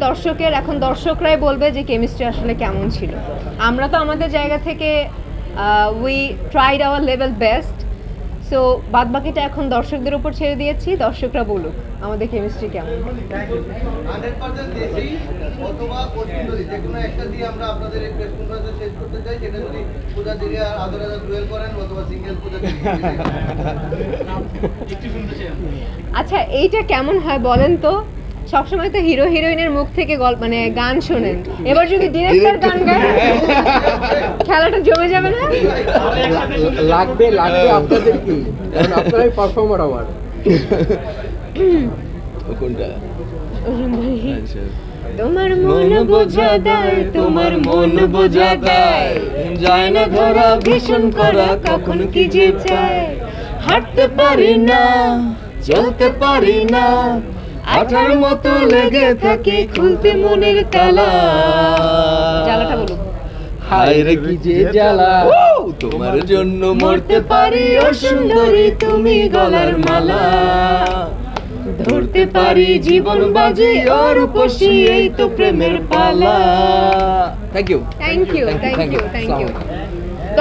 দর্শকের, এখন দর্শকরাই বলবে যে কেমিস্ট্রি আসলে কেমন ছিল। আমরা তো আমাদের জায়গা থেকে we tried our level best, so বাদবাকিটা এখন দর্শকদের উপর ছেড়ে দিয়েছি, দর্শকরা বলুক আমাদের কেমিস্ট্রি কেমন। 100% দেশি অথবা পশ্চিমবঙ্গী যে কোনো একটা দিয়ে আমরা আপনাদের এই প্রেস কনফারেন্স শেষ করতে চাই, সেটা যদি পূজা দিকে আদর ডুয়েল করেন অথবা সিঙ্গেল পূজা আচ্ছা এইটা কেমন হয় বলেন তো? সবসময় তো হিরো হিরোইনের মুখ থেকে মানে গান শোনেন, এবার যদি ডিরেক্টর গান গায় খেলাটা জমে যাবে না? লাগবে আপনাদের কি, কারণ আপনারাই পারফর্মার আমার। কোনটা? তোমার মন বোঝা দেয়, তোমার মন বোঝা দেয়, যায় না ধরা ভীষণ করা, কখন কি যে চায়। হাঁটতে পারি না, চলতে পারি না, আঠার মতো লেগে থাকে খুলতে মনের তালা। জ্বালাটা বলুন। হায় রে কি যে জ্বালা, তোমার জন্য মরতে পারি ও সুন্দরী তুমি গলার মালা। ধরতে পারি জীবন বাজি ওর উপসী, এই তো প্রেমের পালা। Thank you. Thank you, thank you.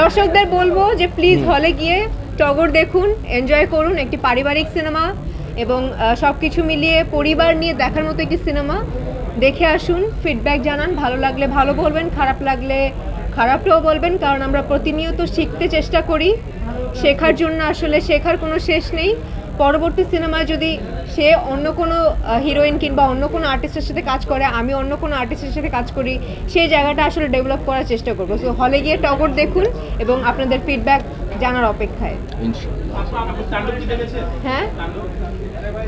দর্শকদের বলবো যে প্লিজ হলে গিয়ে টগর দেখুন, এনজয় করুন। একটি পারিবারিক সিনেমা এবং সব কিছু মিলিয়ে পরিবার নিয়ে দেখার মতো একটি সিনেমা। দেখে আসুন, ফিডব্যাক জানান, ভালো লাগলে ভালো বলবেন, খারাপ লাগলে খারাপটাও বলবেন, কারণ আমরা প্রতিনিয়ত শিখতে চেষ্টা করি। শেখার জন্য আসলে শেখার কোনো শেষ নেই। পরবর্তী সিনেমায় যদি সে অন্য কোনো হিরোইন কিংবা অন্য কোনো আর্টিস্টের সাথে কাজ করে, আমি অন্য কোনো আর্টিস্টের সাথে কাজ করি, সেই জায়গাটা আসলে ডেভেলপ করার চেষ্টা করবো। সো হলে গিয়ে টগর দেখুন এবং আপনাদের ফিডব্যাক জানার অপেক্ষায়। হ্যাঁ,